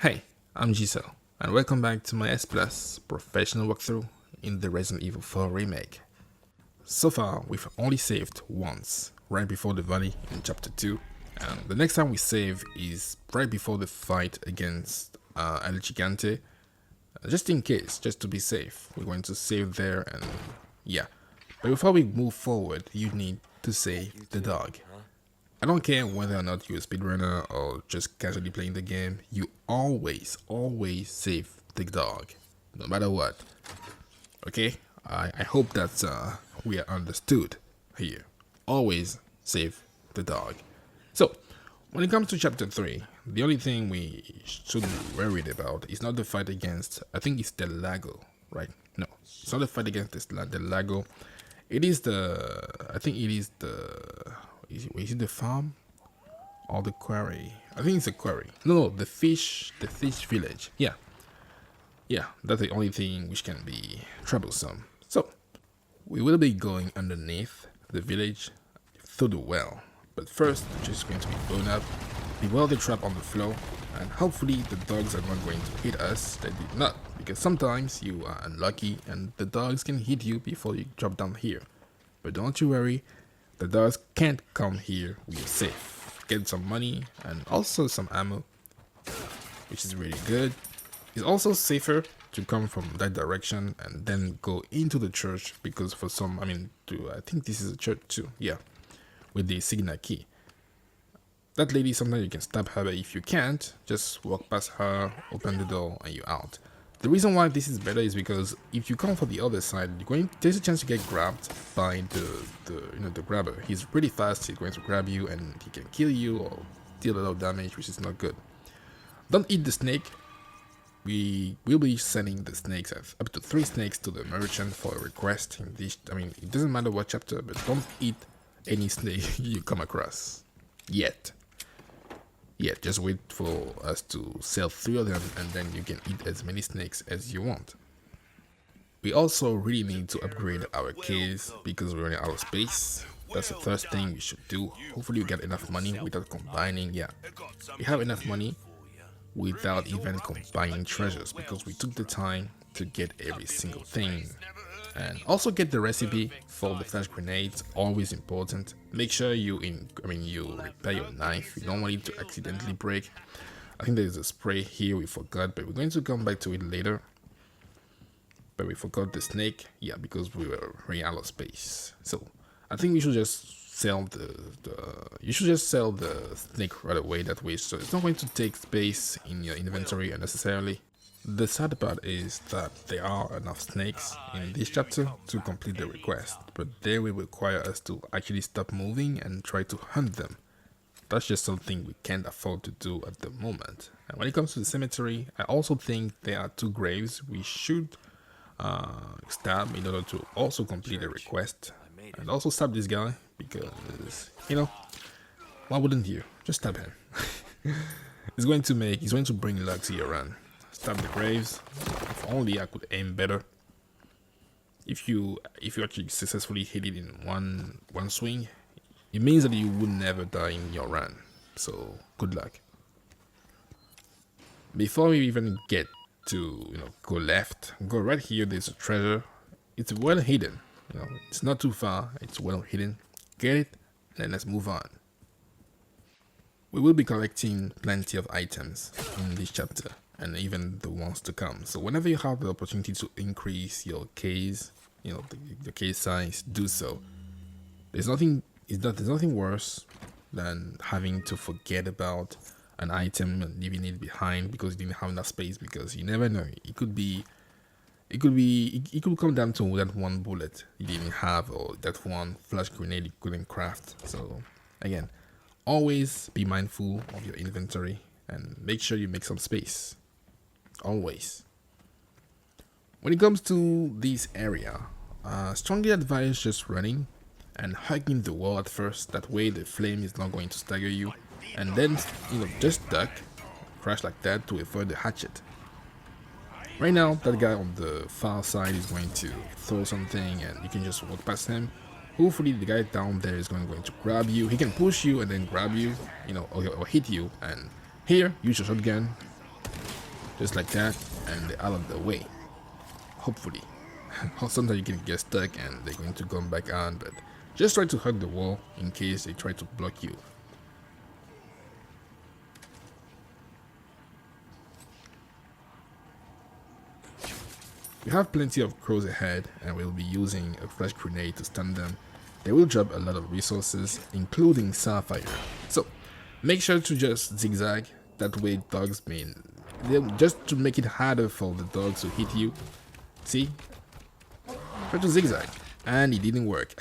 Hey, I'm Giselle, and welcome back to my S Plus professional walkthrough in the Resident Evil 4 Remake. So far, we've only saved once, right before the valley in Chapter 2, and the next time we save is right before the fight against El Gigante. Just in case, just to be safe, we're going to save there and yeah. But before we move forward, you need to save the dog. I don't care whether or not you're a speedrunner or just casually playing the game, you always save the dog, no matter what. Okay? I hope that we are understood here. Always save the dog. So, when it comes to chapter 3, the only thing we should be worried about is not the fight against, I think it's the Lago, right? No, it's not the fight against the Lago. It is the, I think it is the, is it the farm or the quarry? I think it's a quarry. No, the fish village. Yeah, that's the only thing which can be troublesome. So we will be going underneath the village through the well, but first we're just going to be blown up. We weld the trap on the floor, and hopefully the dogs are not going to hit us. They did not, because sometimes you are unlucky and the dogs can hit you before you drop down here. But don't you worry, the dogs can't come here. We are safe. Get some money and also some ammo, which is really good. It's also safer to come from that direction and then go into the church, because for some, I think this is a church too. Yeah, with the signal key. That lady, sometimes you can stab her, but if you can't, just walk past her, open the door, and you're out. The reason why this is better is because if you come from the other side, there's a chance to get grabbed by the grabber. He's pretty fast. He's going to grab you and he can kill you or deal a lot of damage, which is not good. Don't eat the snake. We will be sending the snakes, up to 3 snakes, to the merchant for a request. In this, it doesn't matter what chapter, but don't eat any snake you come across yet. Yeah, just wait for us to sell 3 of them, and then you can eat as many snakes as you want. We also really need to upgrade our case because we're running out of space. That's the first thing we should do. Hopefully we get enough money without combining. Yeah, we have enough money without even combining treasures, because we took the time to get every single thing. And also get the recipe for the flash grenades, always important. Make sure you repair your knife. You don't want it to accidentally break. I think there's a spray here we forgot, but we're going to come back to it later. But we forgot the snake, yeah, because we were running out of space. So I think we should just sell you should just sell the snake right away, that way, so it's not going to take space in your inventory unnecessarily. The sad part is that there are enough snakes in this chapter to complete the request, but they will require us to actually stop moving and try to hunt them. That's just something we can't afford to do at the moment. And when it comes to the cemetery, I also think there are 2 graves we should stab in order to also complete the request. And also stab this guy, because, why wouldn't you? Just stab him. He's going to bring luck to your run. Stab the graves. If only I could aim better. If you actually successfully hit it in one swing, it means that you would never die in your run. So good luck. Before we even get to go left, go right here. There's a treasure. It's well hidden. It's not too far. It's well hidden. Get it, and let's move on. We will be collecting plenty of items in this chapter, and even the ones to come. So whenever you have the opportunity to increase your case, the case size, do so. There's nothing worse than having to forget about an item and leaving it behind because you didn't have enough space, because you never know. It could come down to that one bullet you didn't have, or that one flash grenade you couldn't craft. So again, always be mindful of your inventory and make sure you make some space. Always. When it comes to this area, strongly advise just running and hugging the wall at first. That way the flame is not going to stagger you, and then just duck, crash like that to avoid the hatchet. Right now that guy on the far side is going to throw something and you can just walk past him. Hopefully the guy down there is going to grab you. He can push you and then grab you, or hit you, and here use your shotgun just like that, and they're out of the way. Hopefully. Or sometimes you can get stuck and they're going to come back on, but just try to hug the wall in case they try to block you. We have plenty of crows ahead, and we'll be using a flash grenade to stun them. They will drop a lot of resources, including sapphire. So make sure to just zigzag. That way dogs just to make it harder for the dogs to hit you. See? Try to zigzag. And it didn't work.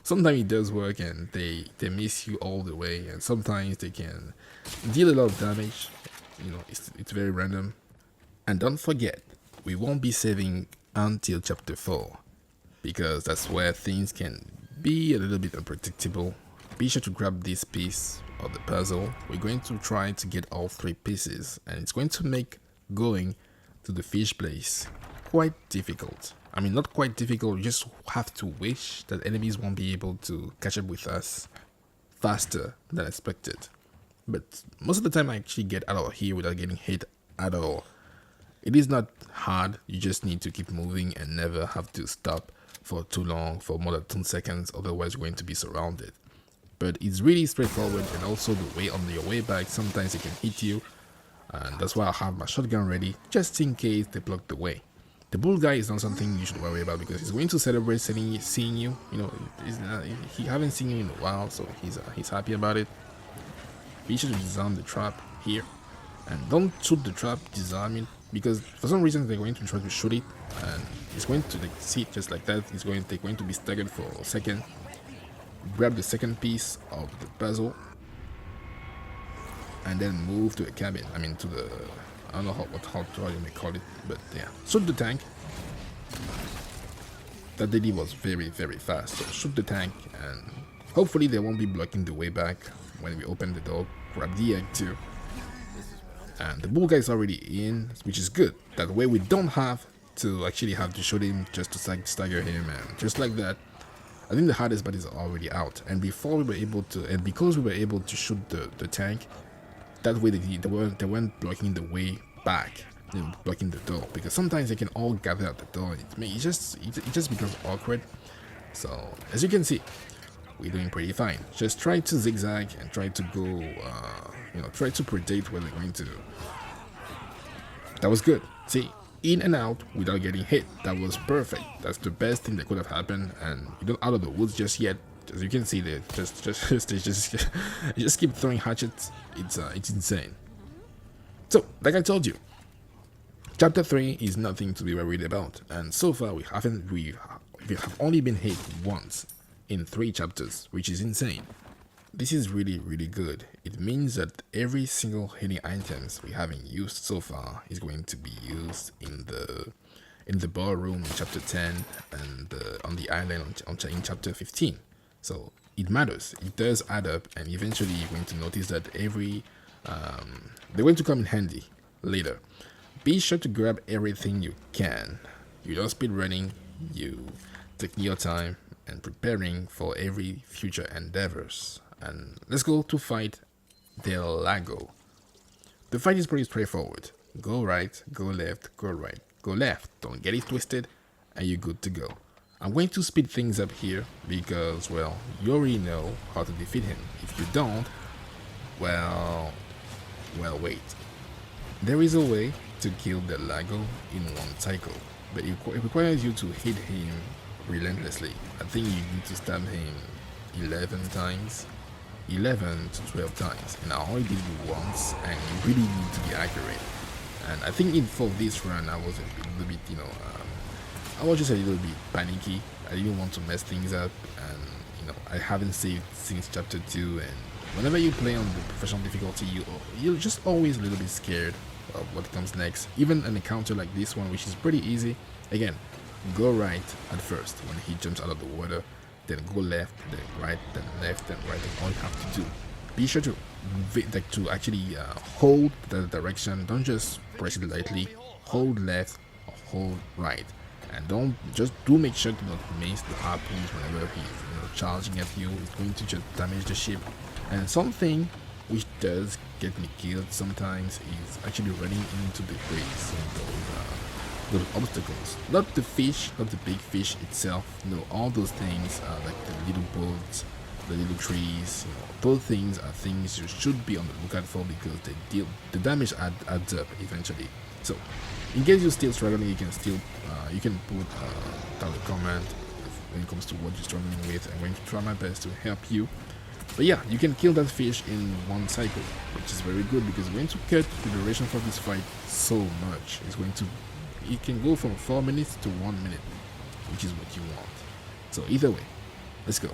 Sometimes it does work and they miss you all the way, and sometimes they can deal a lot of damage. You know, it's very random. And don't forget, we won't be saving until chapter 4, because that's where things can be a little bit unpredictable. Be sure to grab this piece of the puzzle. We're going to try to get all 3 pieces, and it's going to make going to the fish place quite difficult. I mean, not quite difficult, you just have to wish that enemies won't be able to catch up with us faster than expected. But most of the time I actually get out of here without getting hit at all. It is not hard, you just need to keep moving and never have to stop for too long, for more than 2 seconds, otherwise you're going to be surrounded. But it's really straightforward, and also the way on your way back, sometimes it can hit you, and that's why I have my shotgun ready, just in case they block the way. The bull guy is not something you should worry about, because he's going to celebrate seeing you. You know, he haven't seen you in a while, so he's happy about it. Be sure to disarm the trap here, and don't shoot the trap, disarm it, because for some reason they're going to try to shoot it, and it's going to see it just like that. They're going to be staggered for a second. Grab the second piece of the puzzle, and then move to a cabin. I mean, to the, I don't know how you may call it, but yeah. Shoot the tank. That lady was very, very fast, so shoot the tank, and hopefully they won't be blocking the way back when we open the door. Grab the egg too. And the bull guy is already in, which is good. That way we don't have to actually have to shoot him just to stagger him, and just like that. I think the hardest part is already out, and before we were able to, and because we were able to shoot the tank, that way they weren't blocking the way back, you know, blocking the door, because sometimes they can all gather at the door. It just becomes awkward. So as you can see, we're doing pretty fine. Just try to zigzag and try to go, you know, try to predict where they're going to. That was good. See, in and out without getting hit. That was perfect. That's the best thing that could have happened. And you don't out of the woods just yet. As you can see, they just keep throwing hatchets. It's insane. So, like I told you, chapter 3 is nothing to be worried about. And so far, we have only been hit once in 3 chapters, which is insane. This is really, really good. It means that every single hitting items we haven't used so far is going to be used in the ballroom in chapter 10 and on the island in chapter 15. So it matters. It does add up, and eventually you're going to notice that they're going to come in handy later. Be sure to grab everything you can. You don't speed running. You take your time and preparing for every future endeavors. And let's go to fight the Lago. The fight is pretty straightforward. Go right, go left, go right, go left. Don't get it twisted, and you're good to go. I'm going to speed things up here because, well, you already know how to defeat him. If you don't, well, wait. There is a way to kill the Lago in one cycle, but it requires you to hit him relentlessly. I think you need to stab him 11 times. 11 to 12 times, and I only did it once, and you really need to be accurate. And I think for this run I was a little bit, you know, I was just a little bit panicky. I didn't want to mess things up, and you know, I haven't saved since chapter 2, and whenever you play on the professional difficulty, you're just always a little bit scared of what comes next. Even an encounter like this one, which is pretty easy, again, go right at first when he jumps out of the water, then go left, then right, then left, then right. That's all you have to do. Be sure to actually hold the direction. Don't just press it lightly. Hold left or hold right, and do make sure to not miss the harpoons whenever he's charging at you. It's going to just damage the ship. And something which does get me killed sometimes, is actually running into the breeze, those obstacles. Not the fish, not the big fish itself. No, all those things are like the little boats, the little trees. Those things are things you should be on the lookout for because they deal the damage adds up eventually. So, in case you're still struggling, you can still you can put down a comment when it comes to what you're struggling with. I'm going to try my best to help you. But yeah, you can kill that fish in one cycle, which is very good because it's going to cut the duration for this fight so much. It can go from 4 minutes to 1 minute, which is what you want. So either way, let's go.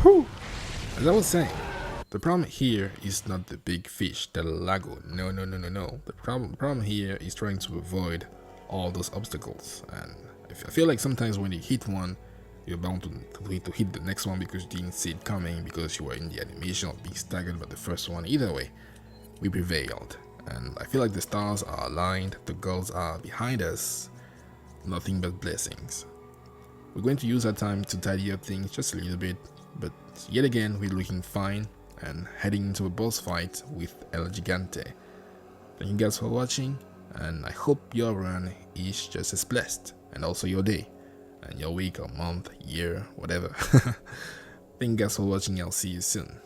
Whew. As I was saying, the problem here is not the big fish, the Lago. No, no, no, no, no. The problem here is trying to avoid all those obstacles. And I feel like sometimes when you hit one, you're bound to hit the next one because you didn't see it coming, because you were in the animation of being staggered by the first one. Either way, we prevailed. And I feel like the stars are aligned, the goals are behind us. Nothing but blessings. We're going to use our time to tidy up things just a little bit, but yet again we're looking fine and heading into a boss fight with El Gigante. Thank you guys for watching, and I hope your run is just as blessed, and also your day, and your week or month, year, whatever. Thank you guys for watching, I'll see you soon.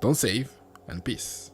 Don't save, and peace.